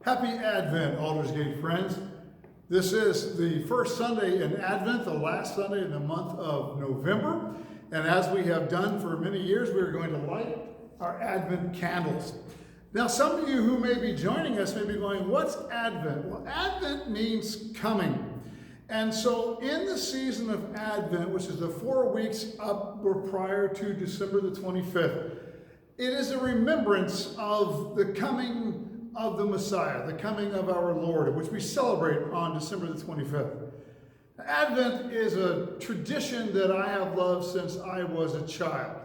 Happy Advent, Aldersgate friends. This is the first Sunday in Advent, the last Sunday in the month of November. And as we have done for many years, we are going to light our Advent candles. Now, some of you who may be joining us may be going, what's Advent? Well, Advent means coming. And so in the season of Advent, which is the 4 weeks up or prior to December the 25th, it is a remembrance of the coming of the Messiah, the coming of our Lord, which we celebrate on December the 25th. Advent is a tradition that I have loved since I was a child.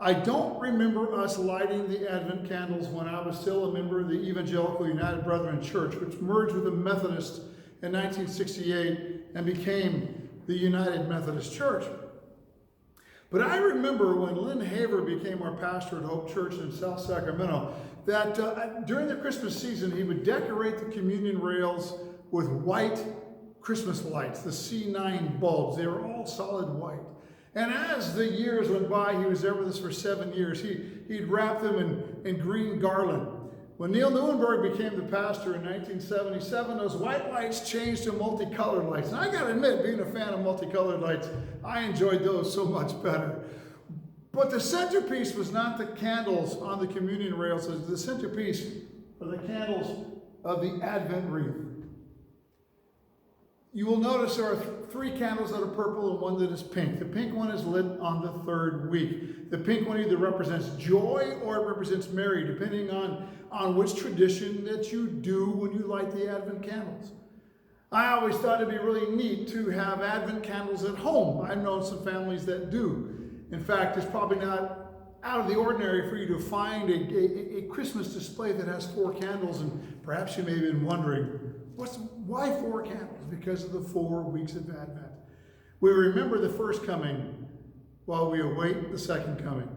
I don't remember us lighting the Advent candles when I was still a member of the Evangelical United Brethren Church, which merged with the Methodists in 1968 and became the United Methodist Church. But I remember when Lynn Haver became our pastor at Hope Church in South Sacramento, that during the Christmas season, he would decorate the communion rails with white Christmas lights, the C9 bulbs. They were all solid white. And as the years went by, he was there with us for 7 years, he'd wrap them in green garland. When Neil Neuenberg became the pastor in 1977, those white lights changed to multicolored lights. And I got to admit, being a fan of multicolored lights, I enjoyed those so much better. But the centerpiece was not the candles on the communion rails. The centerpiece are the candles of the Advent wreath. You will notice there are 3 candles that are purple and 1 that is pink. The pink one is lit on the 3rd week. The pink one either represents joy or it represents Mary, depending on which tradition that you do when you light the Advent candles. I always thought it'd be really neat to have Advent candles at home. I've known some families that do. In fact, it's probably not out of the ordinary for you to find a Christmas display that has 4 candles, and perhaps you may have been wondering, why 4 candles? Because of the 4 weeks of Advent. We remember the first coming while we await the second coming.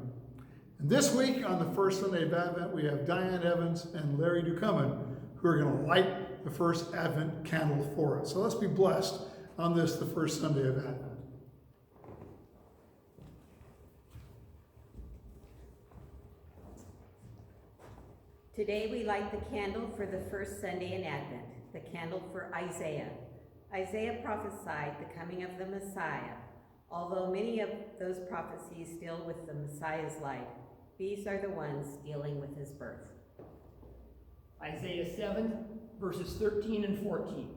And this week, on the first Sunday of Advent, we have Diane Evans and Larry Ducommun who are going to light the first Advent candle for us. So let's be blessed on this, the first Sunday of Advent. Today we light the candle for the first Sunday in Advent, the candle for Isaiah. Isaiah prophesied the coming of the Messiah, although many of those prophecies deal with the Messiah's life. These are the ones dealing with his birth. Isaiah 7, verses 13 and 14.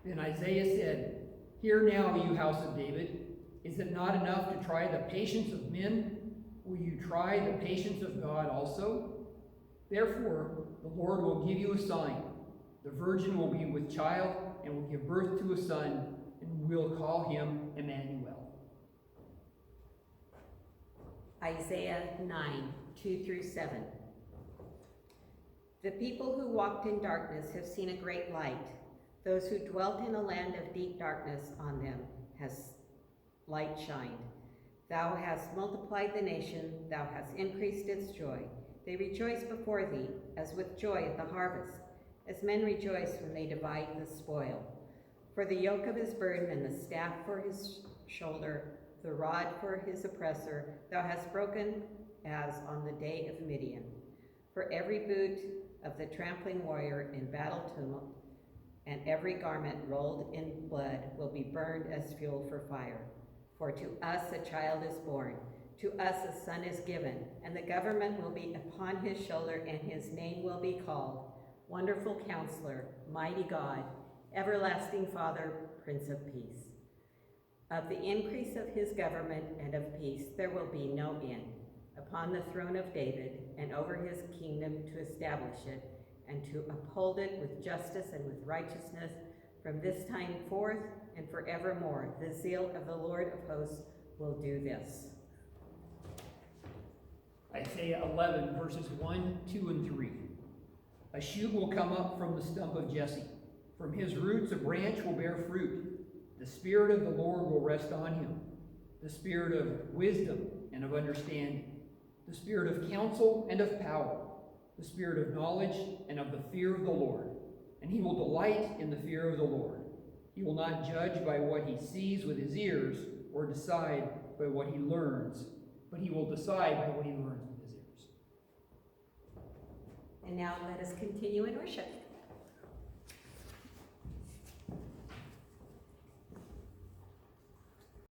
Then Isaiah said, "Hear now, you house of David. Is it not enough to try the patience of men? Will you try the patience of God also? Therefore, the Lord will give you a sign. The virgin will be with child and will give birth to a son, and will call him Emmanuel." Isaiah 9, 2 through 7. The people who walked in darkness have seen a great light. Those who dwelt in a land of deep darkness, on them has light shined. Thou hast multiplied the nation, thou hast increased its joy. They rejoice before thee, as with joy at the harvest, as men rejoice when they divide the spoil. For the yoke of his burden and the staff for his shoulder, the rod for his oppressor, thou hast broken as on the day of Midian. For every boot of the trampling warrior in battle tumult, and every garment rolled in blood will be burned as fuel for fire. For to us a child is born, to us a son is given, and the government will be upon his shoulder, and his name will be called Wonderful Counselor, Mighty God, Everlasting Father, Prince of Peace. Of the increase of his government and of peace there will be no end, upon the throne of David and over his kingdom, to establish it and to uphold it with justice and with righteousness from this time forth and forevermore. The zeal of the Lord of hosts will do this. Isaiah 11, verses 1, 2, and 3. A shoot will come up from the stump of Jesse. From his roots a branch will bear fruit. The Spirit of the Lord will rest on him, the Spirit of wisdom and of understanding, the Spirit of counsel and of power, the Spirit of knowledge and of the fear of the Lord. And he will delight in the fear of the Lord. He will not judge by what he sees with his ears, or decide by what he learns, but he will decide by what he learns with his ears. And now let us continue in worship.